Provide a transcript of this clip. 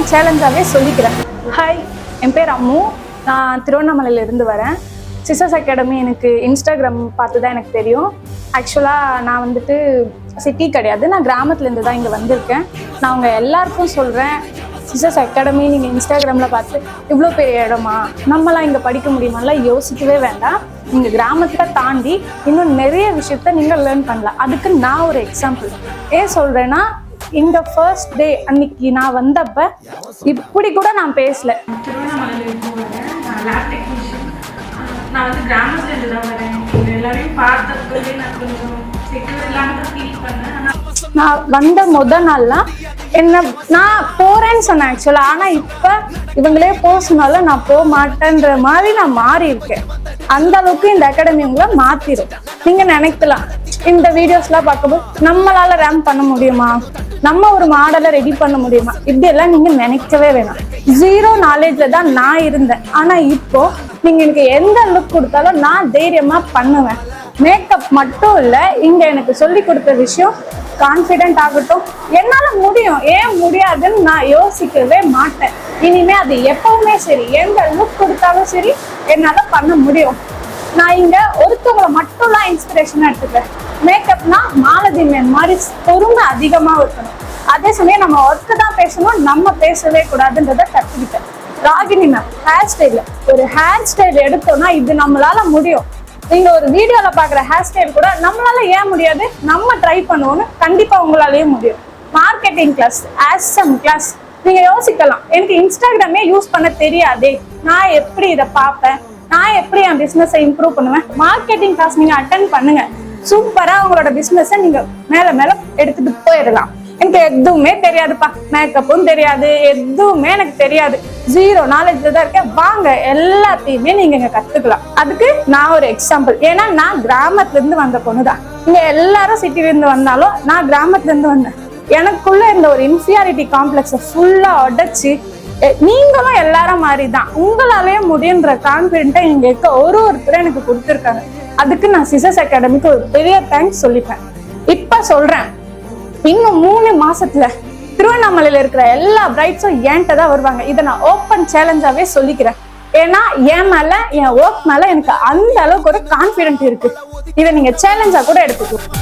Open சேலஞ்சாகவே சொல்லிக்கிறேன். Hi, என் பேர் அம்மு. நான் திருவண்ணாமலையிலேருந்து வரேன். சிசர்ஸ் அகாடமி எனக்கு இன்ஸ்டாகிராம் பார்த்து தான் எனக்கு தெரியும். ஆக்சுவலாக நான் வந்துட்டு சிட்டி கிடையாது, நான் கிராமத்துலேருந்து தான் இங்கே வந்திருக்கேன். நான் உங்கள் எல்லாருக்கும் சொல்கிறேன், சிசர்ஸ் அகாடமி நீங்கள் இன்ஸ்டாகிராமில் பார்த்து இவ்வளோ பெரிய இடமா, நம்மளாம் இங்கே படிக்க முடியுமாலாம் யோசிக்கவே வேண்டாம். நீங்கள் கிராமத்தை தாண்டி இன்னும் நிறைய விஷயத்த நீங்கள் லேர்ன் பண்ணலாம். அதுக்கு நான் ஒரு எக்ஸாம்பிள் ஏன் சொல்கிறேன்னா, இந்த ஃபர்ஸ்ட் டே அன்னைக்கு நான் வந்தப்ப இப்படி கூட நான் பேசல. திருவண்ணாமலையிலேருந்து வரேன். நான் லேப் டெக்னீஷியன். நான் வந்து கிராமத்துலேருந்து தான் வரேன். எல்லாரையும் பார்த்தப்பவே நான் கொஞ்சம் செக்யூர் இல்லாமல் ஃபீல் பண்ணேன். நான் வந்த நாள்லாம் என்ன நான் போறேன்னு சொன்னேன் ஆக்சுவலா. ஆனா இப்ப இவங்களே போக சொன்னாலும் நான் போக மாட்டேன்ற மாதிரி நான் மாறி இருக்கேன். அந்த அளவுக்கு இந்த அகாடமி உங்களை மாத்திரும். நீங்க நினைக்கலாம், இந்த வீடியோஸ்லாம் பார்க்கும்போது நம்மளால ரேம்ப் பண்ண முடியுமா, நம்ம ஒரு மாடலை ரெடி பண்ண முடியுமா, இப்படி எல்லாம் நீங்க நினைக்கவே வேணாம். ஜீரோ நாலேஜ்ல தான் நான் இருந்தேன். ஆனா இப்போ நீங்க எனக்கு எந்த லுக் கொடுத்தாலும் நான் தைரியமா பண்ணுவேன். மேக்கப் மட்டும் இல்ல, இங்க எனக்கு சொல்லி கொடுத்த விஷயம் கான்ஃபிடென்ட் ஆகட்டும், என்னால முடியும், ஏன் முடியாதுன்னு நான் யோசிக்கவே மாட்டேன். இனிமே அது எப்பவுமே சரி, எந்த லுக் கொடுத்தாலும் சரி, என்னால பண்ண முடியும். நான் இங்க ஒருத்தவங்களை மட்டும்லாம் இன்ஸ்பிரேஷனா எடுத்துக்கிறேன். மேக்கப்னா மாலதி மேன் மாதிரி பொறுமை அதிகமா இருக்கணும். அதே சமயம் நம்ம ஒர்க்கு தான் பேசணும், நம்ம பேசவே கூடாதுன்றத கத்துக்கிட்டேன். ராகினி மேம் ஹேர் ஸ்டைல், ஒரு ஹேர் ஸ்டைல் எடுத்தோம்னா இது நம்மளால முடியும். நீங்க ஒரு வீடியோல பாக்குற ஹேர் ஸ்டைல் கூட நம்மளால ஏன் முடியாது, நம்ம ட்ரை பண்ணுவோம்னு கண்டிப்பா உங்களாலேயே முடியும். மார்க்கெட்டிங் கிளாஸ், ஆசம் கிளாஸ், நீங்க யோசிக்கலாம், எனக்கு இன்ஸ்டாகிராமே யூஸ் பண்ண தெரியாதே, நான் எப்படி இதை பார்ப்பேன், நான் எப்படி என் பிசினஸை இம்ப்ரூவ் பண்ணுவேன். மார்க்கெட்டிங் கிளாஸ் நீங்க அட்டென்ட் பண்ணுங்க, சூப்பரா உங்களோட பிசினஸை நீங்க மேல மேல எடுத்துட்டு போயிடலாம். எனக்கு எதுவுமே தெரியாதுப்பா, மேக்கப்பும் தெரியாது, எதுவுமே எனக்கு தெரியாது, ஜீரோ நாலேஜ்ல தான் இருக்கேன். வாங்க, எல்லாத்தையுமே நீங்க இங்க கத்துக்கலாம். அதுக்கு நான் ஒரு எக்ஸாம்பிள். ஏன்னா நான் கிராமத்துல இருந்து வந்த பொண்ணுதான். இங்க எல்லாரும் சிட்டில இருந்து வந்தாலும் நான் கிராமத்துல இருந்து வந்தேன். எனக்குள்ள இந்த ஒரு இன்ஃபீரியாரிட்டி காம்ப்ளெக்ஸை ஃபுல்லா உடைச்சு, நீங்களும் எல்லாரும் மாதிரி தான், உங்களாலேயே முடியுன்ற கான்ஃபிடென்ட்டை இங்க இருக்க ஒருத்தரும் எனக்கு கொடுத்துருக்காங்க. அதுக்கு நான் சிசர்ஸ் அகாடமிக்கு ஒரு பெரிய தேங்க்ஸ் சொல்லிப்பேன். இப்ப சொல்றேன், இன்னும் 3 மாசத்துல திருவண்ணாமலையில இருக்கிற எல்லா பிரைட்ஸும் என்கிட்ட தான் வருவாங்க. இதை நான் ஓப்பன் சேலஞ்சாவே சொல்லிக்கிறேன். ஏன்னா என் மேல, என் ஒர்க் மேல எனக்கு அந்த அளவுக்கு ஒரு கான்ஃபிடென்ட் இருக்கு. இதை நீங்க சேலஞ்சா கூட எடுத்துக்கலாம்.